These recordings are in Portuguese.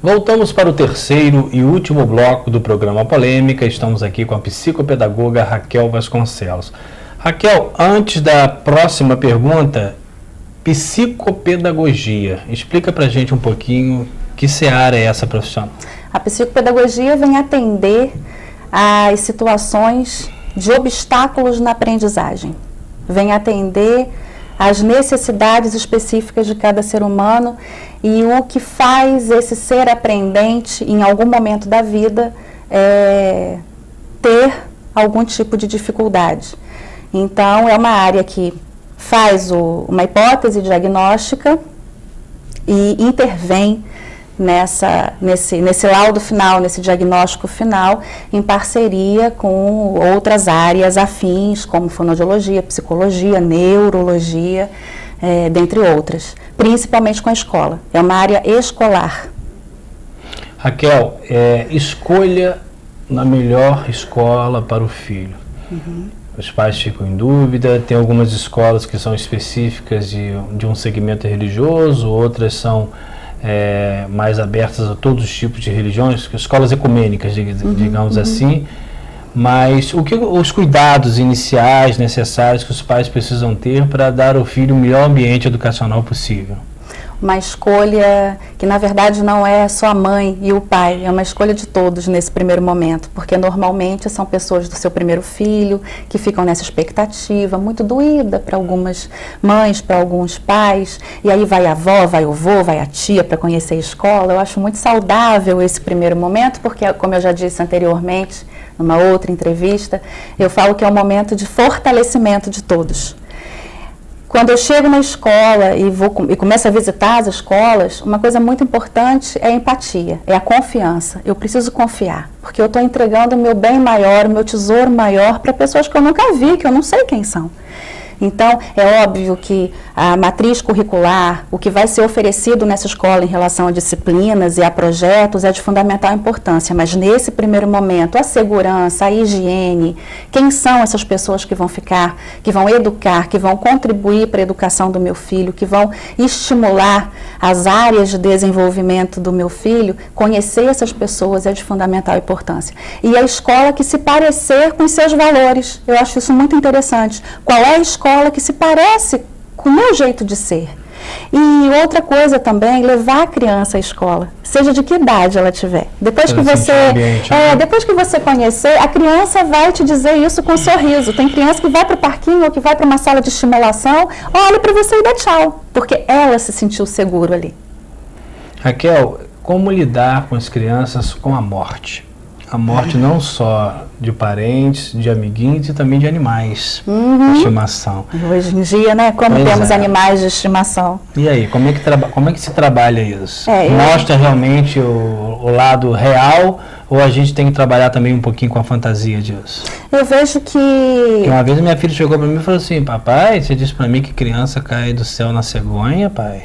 Voltamos para o terceiro e último bloco do programa Polêmica. Estamos aqui com a psicopedagoga Raquel Vasconcelos. Raquel, antes da próxima pergunta, psicopedagogia. Explica pra gente um pouquinho que seara é essa profissão. A psicopedagogia vem atender às situações de obstáculos na aprendizagem. Vem atender às necessidades específicas de cada ser humano e o que faz esse ser aprendente em algum momento da vida ter algum tipo de dificuldade. Então, é uma área que faz uma hipótese diagnóstica e intervém nesse laudo final, nesse diagnóstico final, em parceria com outras áreas afins, como fonoaudiologia, psicologia, neurologia, dentre outras, principalmente com a escola. É uma área escolar. Raquel, escolha a melhor escola para o filho. Uhum. Os pais ficam em dúvida, tem algumas escolas que são específicas de um segmento religioso, outras são mais abertas a todos os tipos de religiões, escolas ecumênicas, digamos assim. Mas os cuidados iniciais necessários que os pais precisam ter para dar ao filho o melhor ambiente educacional possível? Uma escolha que, na verdade, não é só a mãe e o pai, é uma escolha de todos nesse primeiro momento, porque normalmente são pessoas do seu primeiro filho que ficam nessa expectativa, muito doída para algumas mães, para alguns pais, e aí vai a avó, vai o vô, vai a tia para conhecer a escola. Eu acho muito saudável esse primeiro momento, porque, como eu já disse anteriormente, numa outra entrevista, eu falo que é um momento de fortalecimento de todos. Quando eu chego na escola e começo a visitar as escolas, uma coisa muito importante é a empatia, é a confiança. Eu preciso confiar, porque eu estou entregando o meu bem maior, o meu tesouro maior para pessoas que eu nunca vi, que eu não sei quem são. Então, é óbvio que a matriz curricular, o que vai ser oferecido nessa escola em relação a disciplinas e a projetos é de fundamental importância, mas nesse primeiro momento, a segurança, a higiene, quem são essas pessoas que vão ficar, que vão educar, que vão contribuir para a educação do meu filho, que vão estimular as áreas de desenvolvimento do meu filho, conhecer essas pessoas é de fundamental importância. E a escola que se parecer com os seus valores, eu acho isso muito interessante. Qual é a escola que se parece com o meu jeito de ser? E outra coisa também, levar a criança à escola, seja de que idade ela tiver. Depois que você conhecer, a criança vai te dizer isso com um sorriso. Tem criança que vai para o parquinho ou que vai para uma sala de estimulação, olha para você e dá tchau, porque ela se sentiu seguro ali. Raquel, como lidar com as crianças com a morte? A morte não só de parentes, de amiguinhos e também de animais de estimação. Hoje em dia, né, como temos animais de estimação. E aí, como é que se trabalha isso? Mostra realmente o lado real ou a gente tem que trabalhar também um pouquinho com a fantasia disso? Eu vejo que... Uma vez minha filha chegou para mim e falou assim, papai, você disse para mim que criança cai do céu na cegonha, pai?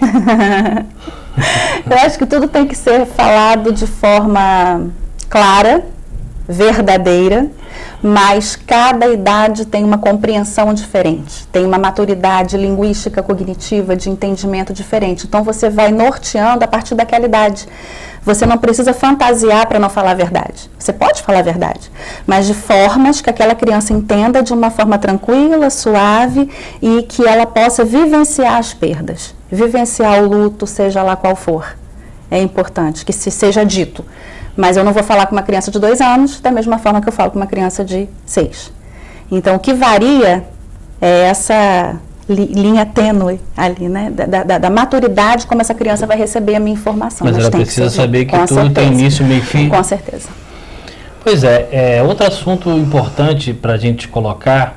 Eu acho que tudo tem que ser falado de forma clara, verdadeira, mas cada idade tem uma compreensão diferente, tem uma maturidade linguística, cognitiva, de entendimento diferente. Então você vai norteando a partir daquela idade. Você não precisa fantasiar para não falar a verdade. Você pode falar a verdade, mas de formas que aquela criança entenda de uma forma tranquila, suave e que ela possa vivenciar as perdas, vivenciar o luto, seja lá qual for. É importante que se seja dito. Mas eu não vou falar com uma criança de 2 anos da mesma forma que eu falo com uma criança de 6. Então, o que varia é essa linha tênue ali, né? Da maturidade, como essa criança vai receber a minha informação. Mas ela precisa saber que tudo tem início, meio e fim. Com certeza. Pois outro assunto importante para a gente colocar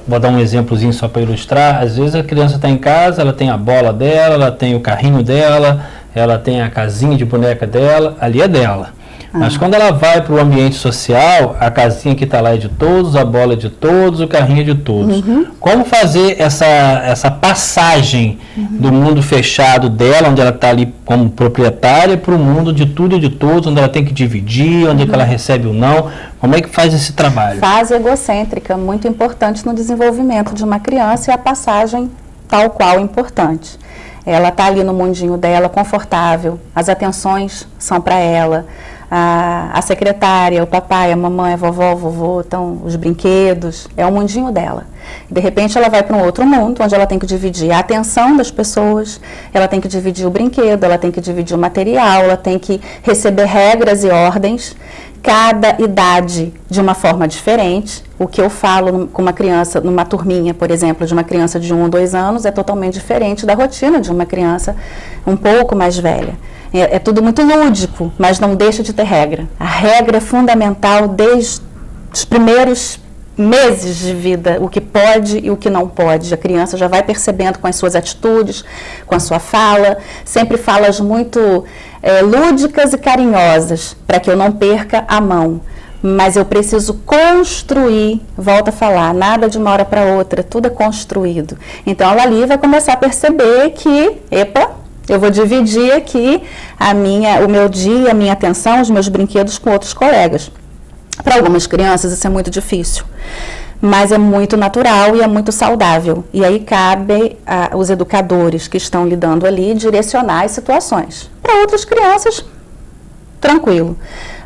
vou dar um exemplozinho só para ilustrar. Às vezes a criança está em casa, ela tem a bola dela, ela tem o carrinho dela, ela tem a casinha de boneca dela, ali é dela. Mas quando ela vai para o ambiente social, a casinha que está lá é de todos, a bola é de todos, o carrinho é de todos. Como fazer essa passagem do mundo fechado dela, onde ela está ali como proprietária, para o mundo de tudo e de todos, onde ela tem que dividir, onde é que ela recebe ou não? Como é que faz esse trabalho? Fase egocêntrica, muito importante no desenvolvimento de uma criança, e a passagem tal qual importante. ela está ali no mundinho dela, confortável, as atenções são para ela, a secretária, o papai, a mamãe, a vovó, o vovô, então, os brinquedos, é o mundinho dela. De repente ela vai para um outro mundo, onde ela tem que dividir a atenção das pessoas, ela tem que dividir o brinquedo, ela tem que dividir o material, ela tem que receber regras e ordens, cada idade de uma forma diferente. O que eu falo com uma criança, numa turminha, por exemplo, de uma criança de 1 ou 2 anos, é totalmente diferente da rotina de uma criança um pouco mais velha. É tudo muito lúdico, mas não deixa de ter regra. A regra é fundamental desde os primeiros meses de vida, o que pode e o que não pode. A criança já vai percebendo com as suas atitudes, com a sua fala, sempre falas muito lúdicas e carinhosas, para que eu não perca a mão. Mas eu preciso construir, volto a falar, nada de uma hora para outra, tudo é construído. Então ela ali vai começar a perceber que, eu vou dividir aqui o meu dia, a minha atenção, os meus brinquedos com outros colegas. Para algumas crianças isso é muito difícil, mas é muito natural e é muito saudável. E aí cabe aos educadores que estão lidando ali direcionar as situações. Para outras crianças, tranquilo.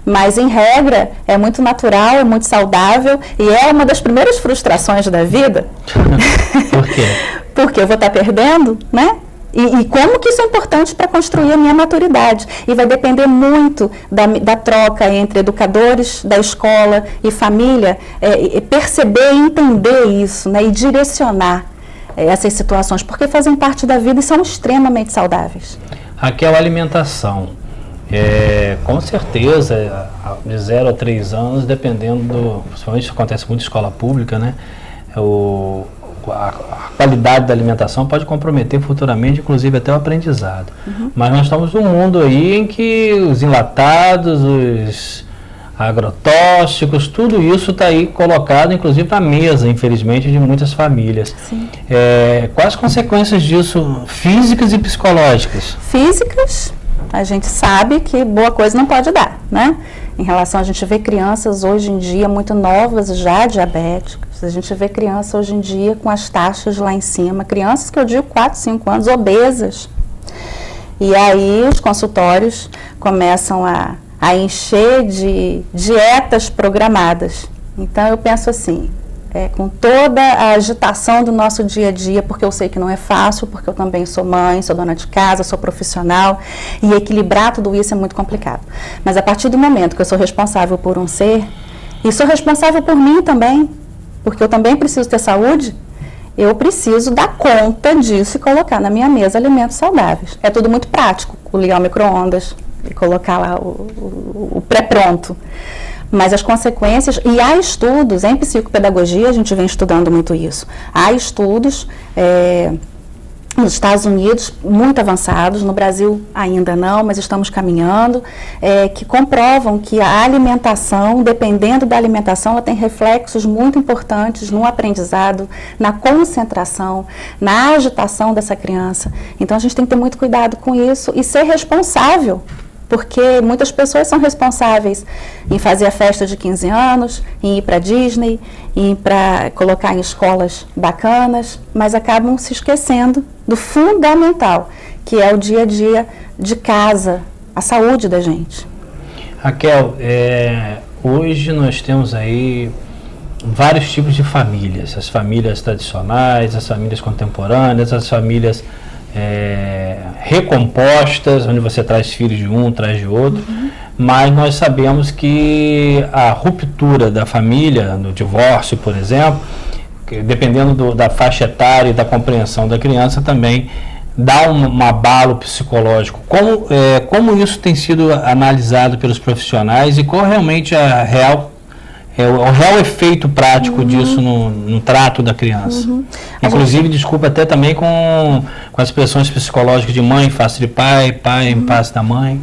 Mas, em regra, é muito natural, é muito saudável e é uma das primeiras frustrações da vida. Por quê? Porque eu vou estar perdendo, né? E como que isso é importante para construir a minha maturidade. E vai depender muito da troca entre educadores da escola e família, perceber e entender isso, né, e direcionar essas situações, porque fazem parte da vida e são extremamente saudáveis. Raquel, alimentação. Com certeza, de 0 a 3 anos, dependendo principalmente isso acontece muito em escola pública, né? A qualidade da alimentação pode comprometer futuramente, inclusive até o aprendizado. Mas nós estamos num mundo aí em que os enlatados, os agrotóxicos, tudo isso está aí colocado, inclusive na mesa, infelizmente, de muitas famílias. Quais as consequências disso, físicas e psicológicas? Físicas, a gente sabe que boa coisa não pode dar, né? Em relação, a gente vê crianças hoje em dia muito novas já diabéticas, a gente vê crianças hoje em dia com as taxas lá em cima, crianças que eu digo 4, 5 anos, obesas. E aí os consultórios começam a encher de dietas programadas. Então eu penso assim, com toda a agitação do nosso dia a dia, porque eu sei que não é fácil, porque eu também sou mãe, sou dona de casa, sou profissional, e equilibrar tudo isso é muito complicado. Mas a partir do momento que eu sou responsável por um ser, e sou responsável por mim também, porque eu também preciso ter saúde, eu preciso dar conta disso e colocar na minha mesa alimentos saudáveis. É tudo muito prático, ligar o micro-ondas e colocar lá o pré-pronto. Mas as consequências, e há estudos, em psicopedagogia a gente vem estudando muito isso, há estudos nos Estados Unidos muito avançados, no Brasil ainda não, mas estamos caminhando, que comprovam que a alimentação, dependendo da alimentação, ela tem reflexos muito importantes no aprendizado, na concentração, na agitação dessa criança. Então a gente tem que ter muito cuidado com isso e ser responsável. Porque muitas pessoas são responsáveis em fazer a festa de 15 anos, em ir para a Disney, em para colocar em escolas bacanas, mas acabam se esquecendo do fundamental, que é o dia a dia de casa, a saúde da gente. Raquel, hoje nós temos aí vários tipos de famílias, as famílias tradicionais, as famílias contemporâneas, as famílias recompostas, onde você traz filhos de um, traz de outro, mas nós sabemos que a ruptura da família, no divórcio, por exemplo, dependendo da faixa etária e da compreensão da criança, também dá um abalo psicológico. Como isso tem sido analisado pelos profissionais e qual realmente o real efeito prático disso no trato da criança? Inclusive, desculpa até também com as expressões psicológicas de mãe em face de pai, pai em face da mãe.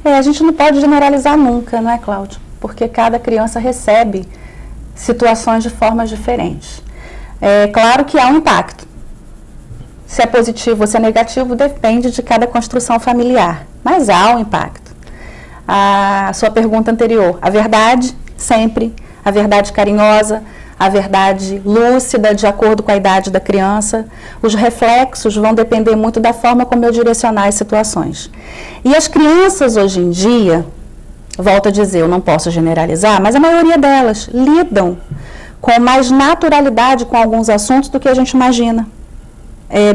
A gente não pode generalizar nunca, não é, Cláudio? Porque cada criança recebe situações de formas diferentes. É claro que há um impacto. Se é positivo ou se é negativo, depende de cada construção familiar. Mas há um impacto. A sua pergunta anterior, a verdade, sempre, a verdade carinhosa, a verdade lúcida de acordo com a idade da criança. Os reflexos vão depender muito da forma como eu direcionar as situações. E as crianças hoje em dia, volto a dizer, eu não posso generalizar, mas a maioria delas lidam com mais naturalidade com alguns assuntos do que a gente imagina.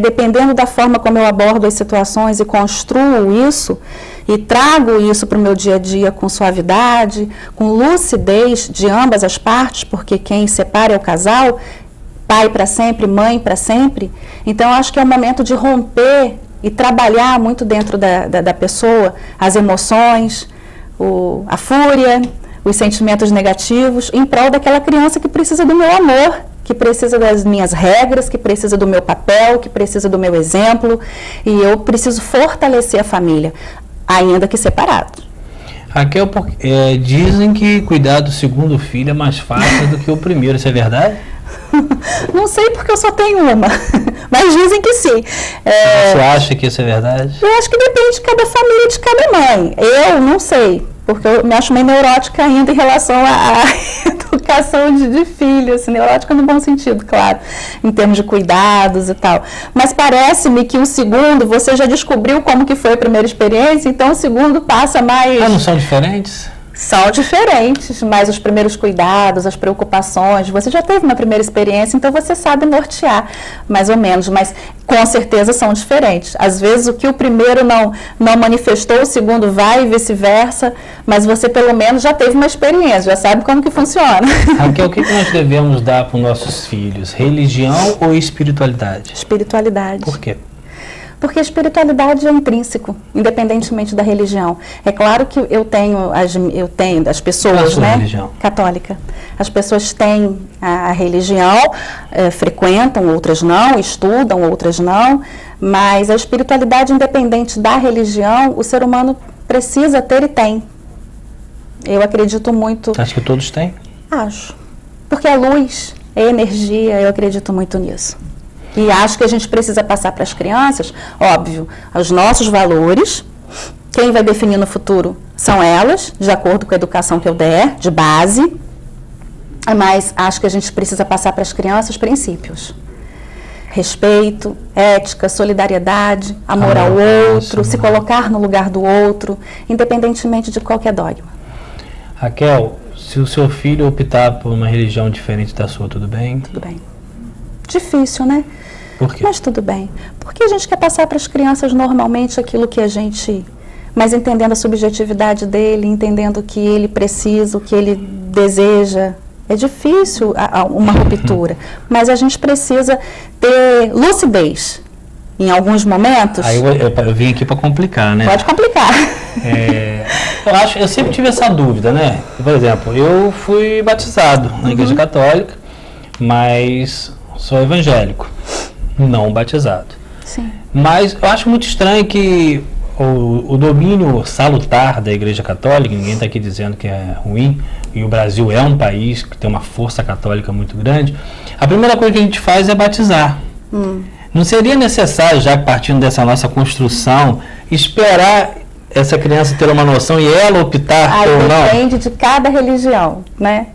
Dependendo da forma como eu abordo as situações e construo isso, e trago isso para o meu dia a dia com suavidade, com lucidez de ambas as partes, porque quem separa é o casal, pai para sempre, mãe para sempre. Então, acho que é o momento de romper e trabalhar muito dentro da pessoa as emoções, a fúria, os sentimentos negativos, em prol daquela criança que precisa do meu amor, que precisa das minhas regras, que precisa do meu papel, que precisa do meu exemplo, e eu preciso fortalecer a família, ainda que separado. Raquel, dizem que cuidar do segundo filho é mais fácil do que o primeiro, isso é verdade? Não sei porque eu só tenho uma, mas dizem que sim. Você acha que isso é verdade? Eu acho que depende de cada família, de cada mãe. Eu não sei, porque eu me acho meio neurótica ainda em relação à educação de filhos, neurótica no bom sentido, claro, em termos de cuidados e tal. Mas parece-me que o segundo, você já descobriu como que foi a primeira experiência, então o segundo passa mais... não são diferentes? São diferentes, mas os primeiros cuidados, as preocupações, você já teve uma primeira experiência, então você sabe nortear, mais ou menos, mas com certeza são diferentes. Às vezes o que o primeiro não manifestou, o segundo vai e vice-versa, mas você pelo menos já teve uma experiência, já sabe como que funciona. Raquel, o que nós devemos dar para os nossos filhos? Religião ou espiritualidade? Espiritualidade. Por quê? Porque a espiritualidade é intrínseco, independentemente da religião. É claro que eu tenho as pessoas, né? Religião? Católica. As pessoas têm a religião, frequentam, outras não, estudam, outras não, mas a espiritualidade, independente da religião, o ser humano precisa ter e tem. Eu acredito muito... Acho que todos têm? Acho. Porque a luz, a energia, eu acredito muito nisso. E acho que a gente precisa passar para as crianças, óbvio, os nossos valores. Quem vai definir no futuro são elas, de acordo com a educação que eu der, de base. Mas acho que a gente precisa passar para as crianças princípios. Respeito, ética, solidariedade, amor ao outro, se colocar no lugar do outro, independentemente de qualquer dogma. Raquel, se o seu filho optar por uma religião diferente da sua, tudo bem? Tudo bem. Difícil, né? Por quê? Mas tudo bem. Porque a gente quer passar para as crianças normalmente aquilo que a gente... Mas entendendo a subjetividade dele, entendendo o que ele precisa, o que ele deseja. É difícil uma ruptura. Mas a gente precisa ter lucidez em alguns momentos. Aí eu vim aqui para complicar, né? Pode complicar. Eu sempre tive essa dúvida, né? Por exemplo, eu fui batizado na Igreja Católica, mas sou evangélico, não batizado. Sim. Mas eu acho muito estranho que o domínio salutar da Igreja Católica, ninguém está aqui dizendo que é ruim, e o Brasil é um país que tem uma força católica muito grande, a primeira coisa que a gente faz é batizar. Não seria necessário, já partindo dessa nossa construção, esperar essa criança ter uma noção e ela optar ou não? Depende de cada religião, né?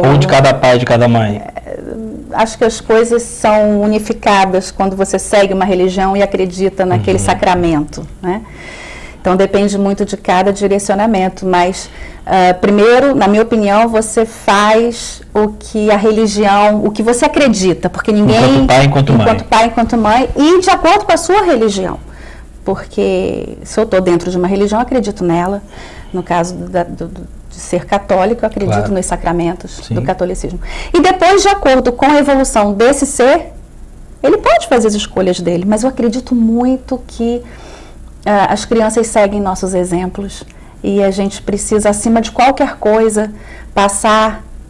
Ou de cada pai, de cada mãe? Acho que as coisas são unificadas quando você segue uma religião e acredita naquele sacramento, né? Então depende muito de cada direcionamento, mas primeiro, na minha opinião, você faz o que a religião, o que você acredita, porque ninguém... Enquanto pai, enquanto mãe. Enquanto pai, enquanto mãe, e de acordo com a sua religião. Porque se eu estou dentro de uma religião, eu acredito nela. No caso de ser católico, eu acredito nos sacramentos do catolicismo. E depois, de acordo com a evolução desse ser, ele pode fazer as escolhas dele, mas eu acredito muito que as crianças seguem nossos exemplos e a gente precisa, acima de qualquer coisa,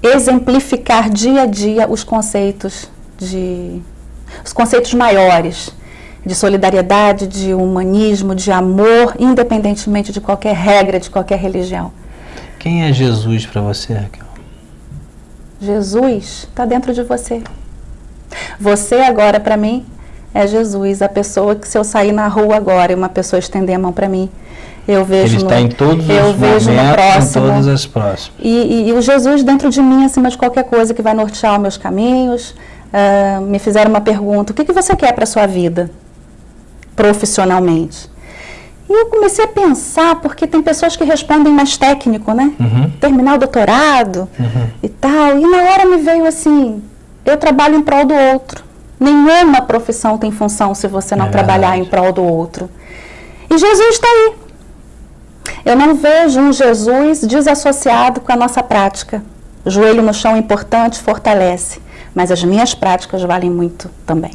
exemplificar dia a dia os conceitos maiores, de solidariedade, de humanismo, de amor, independentemente de qualquer regra, de qualquer religião. Quem é Jesus para você, Raquel? Jesus está dentro de você. Você agora, para mim, é Jesus, a pessoa que, se eu sair na rua agora e uma pessoa estender a mão para mim, Eu vejo Ele está em todos os momentos, em todas as próximas. E o Jesus dentro de mim, acima de qualquer coisa, que vai nortear os meus caminhos. Me fizeram uma pergunta: o que você quer para a sua vida, profissionalmente? E eu comecei a pensar, porque tem pessoas que respondem mais técnico, né? Terminar o doutorado e tal. E na hora me veio assim: eu trabalho em prol do outro. Nenhuma profissão tem função se você não trabalhar em prol do outro. E Jesus está aí. Eu não vejo um Jesus desassociado com a nossa prática. O joelho no chão é importante, fortalece. Mas as minhas práticas valem muito também.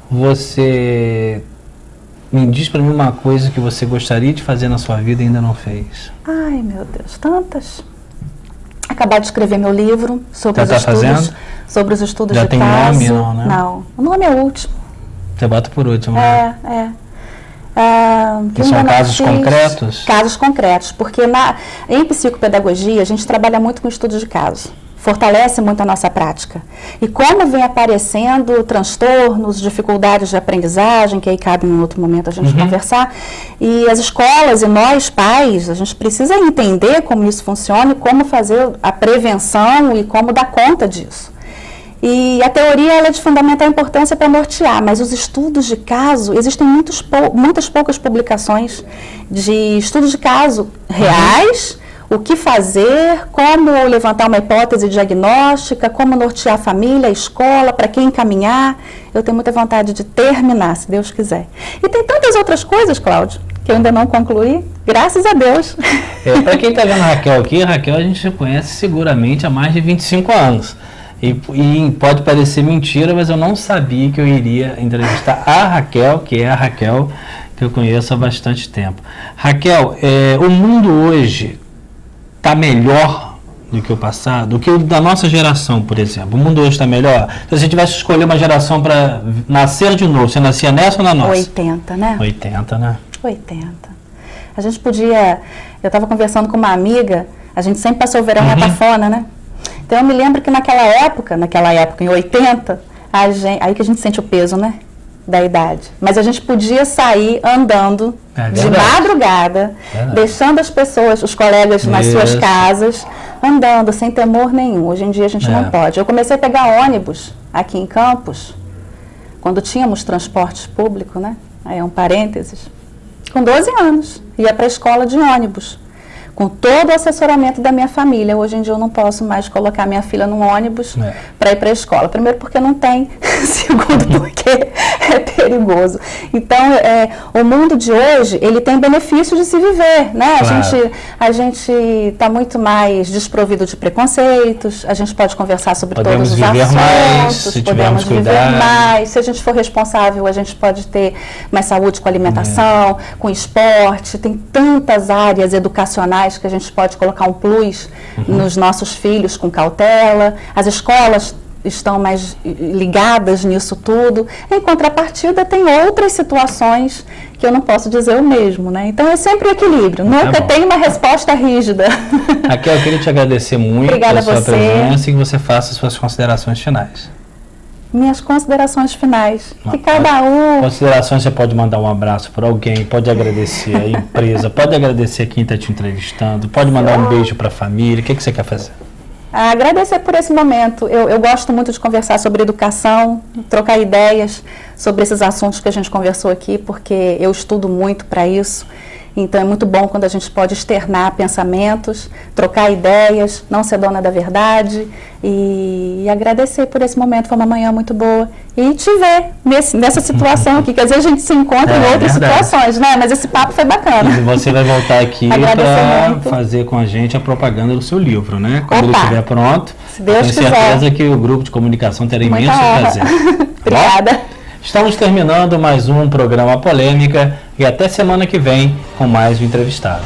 Você me diz para mim uma coisa que você gostaria de fazer na sua vida e ainda não fez. Ai, meu Deus, tantas. Acabar de escrever meu livro sobre os estudos. Fazendo? Sobre os estudos Já de tem caso. nome, não, né? Não, o nome é o último. Você bota por último, né? Que são casos concretos? Casos concretos, porque em psicopedagogia a gente trabalha muito com estudo de caso. Fortalece muito a nossa prática. E como vem aparecendo transtornos, dificuldades de aprendizagem, que aí cabe em outro momento a gente conversar, e as escolas e nós, pais, a gente precisa entender como isso funciona e como fazer a prevenção e como dar conta disso. E a teoria ela é de fundamental importância para nortear, mas os estudos de caso, existem muitas poucas publicações de estudos de caso reais, o que fazer, como levantar uma hipótese diagnóstica, como nortear a família, a escola, para quem encaminhar. Eu tenho muita vontade de terminar, se Deus quiser. E tem tantas outras coisas, Cláudio, que eu ainda não concluí, graças a Deus. Para quem está vendo a Raquel aqui, a Raquel a gente conhece seguramente há mais de 25 anos. E pode parecer mentira, mas eu não sabia que eu iria entrevistar a Raquel, que é a Raquel que eu conheço há bastante tempo. Raquel, o mundo hoje está melhor do que o passado, do que o da nossa geração, por exemplo. O mundo hoje está melhor? Se você tivesse que escolher uma geração para nascer de novo, você nascia nessa ou na nossa? 80, né? 80, né? 80. A gente podia... Eu estava conversando com uma amiga, a gente sempre passou o verão na Tafona, né? Então eu me lembro que naquela época, em 80, aí que a gente sente o peso, né? Da idade. Mas a gente podia sair andando de madrugada, deixando as pessoas, os colegas nas suas casas, andando sem temor nenhum. Hoje em dia a gente não pode. Eu comecei a pegar ônibus aqui em Campos, quando tínhamos transporte público, né? Aí é um parênteses. Com 12 anos, ia para a escola de ônibus, com todo o assessoramento da minha família. Hoje em dia eu não posso mais colocar minha filha num ônibus para ir para a escola. Primeiro porque não tem, segundo porque é perigoso. Então, o mundo de hoje, ele tem benefício de se viver, né? Claro. A gente está muito mais desprovido de preconceitos, a gente pode conversar sobre todos os assuntos, podemos viver mais. Se a gente for responsável, a gente pode ter mais saúde com alimentação, com esporte. Tem tantas áreas educacionais que a gente pode colocar um plus nos nossos filhos com cautela. As escolas estão mais ligadas nisso tudo. Em contrapartida, tem outras situações que eu não posso dizer o mesmo, né? Então, é sempre equilíbrio. Nunca tem uma resposta rígida. Raquel, eu queria te agradecer muito Obrigada pela sua presença e que você faça as suas considerações finais. Minhas considerações finais. Que cada um... Considerações, você pode mandar um abraço para alguém, pode agradecer a empresa, pode agradecer quem está te entrevistando, pode mandar um beijo para a família. O que você quer fazer? Agradecer por esse momento. Eu gosto muito de conversar sobre educação, trocar ideias sobre esses assuntos que a gente conversou aqui, porque eu estudo muito para isso. Então é muito bom quando a gente pode externar pensamentos, trocar ideias, não ser dona da verdade e agradecer por esse momento. Foi uma manhã muito boa. E te ver nessa situação aqui, que às vezes a gente se encontra em outras situações, né? Mas esse papo foi bacana. E você vai voltar aqui para fazer com a gente a propaganda do seu livro, né? Quando ele estiver pronto, se Deus quiser. Tenho certeza que o grupo de comunicação terá imenso prazer. Obrigada. Estamos terminando mais um programa Polêmica e até semana que vem com mais um entrevistado.